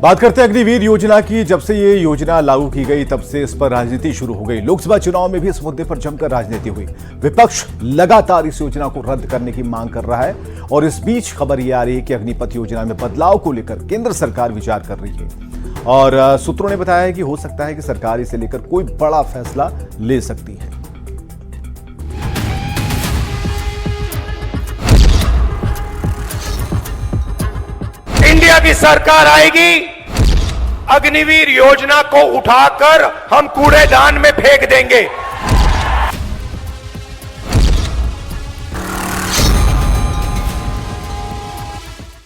बात करते हैं अग्निवीर योजना की। जब से ये योजना लागू की गई तब से इस पर राजनीति शुरू हो गई। लोकसभा चुनाव में भी इस मुद्दे पर जमकर राजनीति हुई। विपक्ष लगातार इस योजना को रद्द करने की मांग कर रहा है और इस बीच खबर ये आ रही है कि अग्निपथ योजना में बदलाव को लेकर केंद्र सरकार विचार कर रही है और सूत्रों ने बताया है कि हो सकता है कि सरकार इसे लेकर कोई बड़ा फैसला ले सकती है। इंडिया की सरकार आएगी, अग्निवीर योजना को उठाकर हम कूड़ेदान में फेंक देंगे।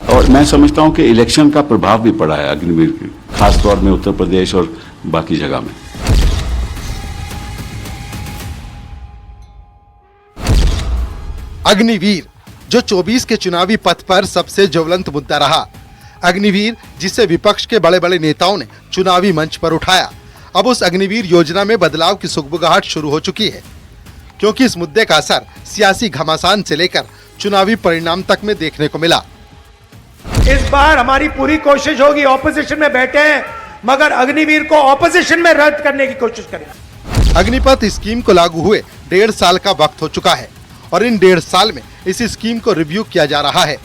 और मैं समझता हूं कि इलेक्शन का प्रभाव भी पड़ा है अग्निवीर की, खासतौर में उत्तर प्रदेश और बाकी जगह में। अग्निवीर जो 24 के चुनावी पथ पर सबसे ज्वलंत मुद्दा रहा। अग्निवीर जिसे विपक्ष के बड़े बड़े नेताओं ने चुनावी मंच पर उठाया। अब उस अग्निवीर योजना में बदलाव की सुगबुगाहट शुरू हो चुकी है, क्योंकि इस मुद्दे का असर सियासी घमासान से लेकर चुनावी परिणाम तक में देखने को मिला। इस बार हमारी पूरी कोशिश होगी, ऑपोजिशन में बैठे हैं मगर अग्निवीर को ऑपोजिशन में रद्द करने की कोशिश करेंगे। अग्निपथ स्कीम को लागू हुए 1.5 साल का वक्त हो चुका है और इन 1.5 साल में इस स्कीम को रिव्यू किया जा रहा है।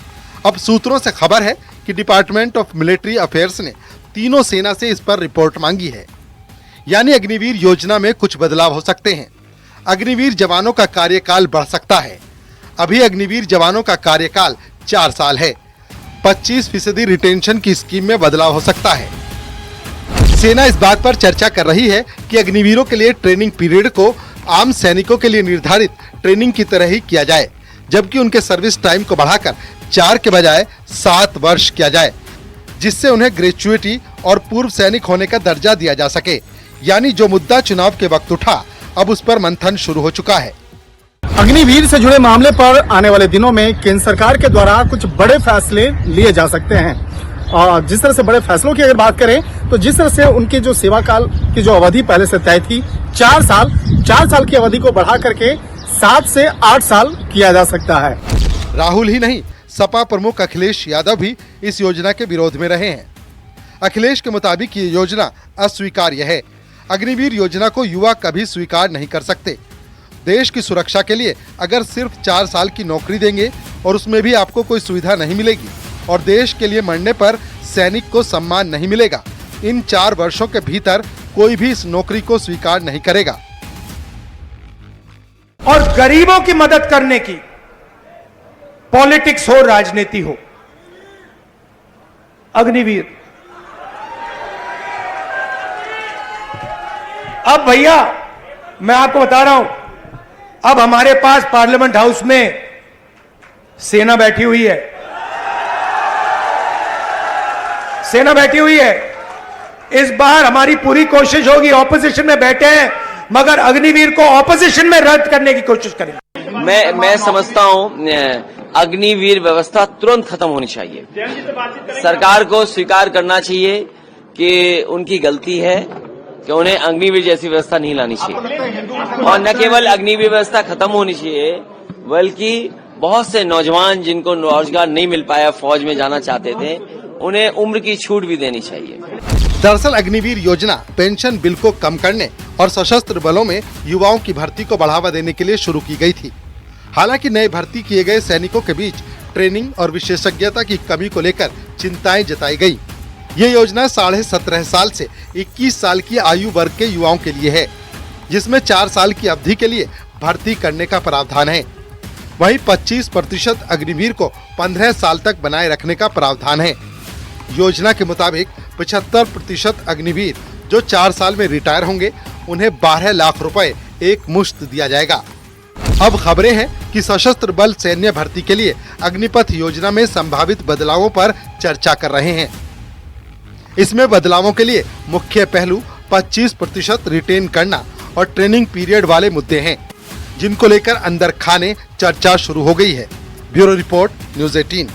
अब सूत्रों से खबर है कि डिपार्टमेंट ऑफ मिलिट्री अफेयर्स ने तीनों सेना से इस पर रिपोर्ट मांगी है, यानी अग्निवीर योजना में कुछ बदलाव हो सकते हैं। अग्निवीर जवानों का कार्यकाल बढ़ सकता है। अभी अग्निवीर जवानों का कार्यकाल 4 साल है। 25% रिटेंशन की स्कीम में बदलाव हो सकता है। सेना इस बात पर चर्चा कर रही है कि अग्निवीरों के लिए ट्रेनिंग पीरियड को आम सैनिकों के लिए निर्धारित ट्रेनिंग की तरह ही किया जाए, जबकि उनके सर्विस टाइम को बढ़ाकर 4 के बजाय 7 वर्ष किया जाए, जिससे उन्हें ग्रेचुइटी और पूर्व सैनिक होने का दर्जा दिया जा सके। यानी जो मुद्दा चुनाव के वक्त उठा, अब उस पर मंथन शुरू हो चुका है। अग्निवीर से जुड़े मामले पर आने वाले दिनों में केंद्र सरकार के द्वारा कुछ बड़े फैसले लिए जा सकते हैं। और जिस तरह से बड़े फैसलों की अगर बात करें तो जिस तरह से उनके जो सेवा काल की जो अवधि पहले से तय थी 4 साल की अवधि को बढ़ा करके 7 से 8 साल किया जा सकता है। राहुल ही नहीं, सपा प्रमुख अखिलेश यादव भी इस योजना के विरोध में रहे हैं। अखिलेश के मुताबिक ये योजना अस्वीकार्य है। अग्निवीर योजना को युवा कभी स्वीकार नहीं कर सकते। देश की सुरक्षा के लिए अगर सिर्फ 4 साल की नौकरी देंगे और उसमें भी आपको कोई सुविधा नहीं मिलेगी और देश के लिए मरने पर सैनिक को सम्मान नहीं मिलेगा, इन 4 वर्षों के भीतर कोई भी इस नौकरी को स्वीकार नहीं करेगा। और गरीबों की मदद करने की पॉलिटिक्स हो, राजनीति हो, अग्निवीर। अब भैया मैं आपको बता रहा हूं, अब हमारे पास पार्लियामेंट हाउस में सेना बैठी हुई है। सेना बैठी हुई है। इस बार हमारी पूरी कोशिश होगी, ऑपोजिशन में बैठे हैं मगर अग्निवीर को ऑपोजिशन में रद्द करने की कोशिश करेंगे। मैं समझता हूं अग्निवीर व्यवस्था तुरंत खत्म होनी चाहिए। सरकार को स्वीकार करना चाहिए कि उनकी गलती है कि उन्हें अग्निवीर जैसी व्यवस्था नहीं लानी चाहिए। और न केवल अग्निवीर व्यवस्था खत्म होनी चाहिए बल्कि बहुत से नौजवान जिनको रोजगार नहीं मिल पाया, फौज में जाना चाहते थे, उन्हें उम्र की छूट भी देनी चाहिए। दरअसल अग्निवीर योजना पेंशन बिल को कम करने और सशस्त्र बलों में युवाओं की भर्ती को बढ़ावा देने के लिए शुरू की गई थी। हालांकि नए भर्ती किए गए सैनिकों के बीच ट्रेनिंग और विशेषज्ञता की कमी को लेकर चिंताएं जताई गई। ये योजना 17.5 साल से 21 साल की आयु वर्ग के युवाओं के लिए है, जिसमें 4 साल की अवधि के लिए भर्ती करने का प्रावधान है। वहीं 25% अग्निवीर को 15 साल तक बनाए रखने का प्रावधान है। योजना के मुताबिक 75% अग्निवीर जो 4 साल में रिटायर होंगे, उन्हें 12 लाख रुपए एक मुश्त दिया जाएगा। अब खबरें हैं कि सशस्त्र बल सैन्य भर्ती के लिए अग्निपथ योजना में संभावित बदलावों पर चर्चा कर रहे हैं। इसमें बदलावों के लिए मुख्य पहलू 25% रिटेन करना और ट्रेनिंग पीरियड वाले मुद्दे हैं, जिनको लेकर अंदर खाने चर्चा शुरू हो गई है। Bureau report, news 18।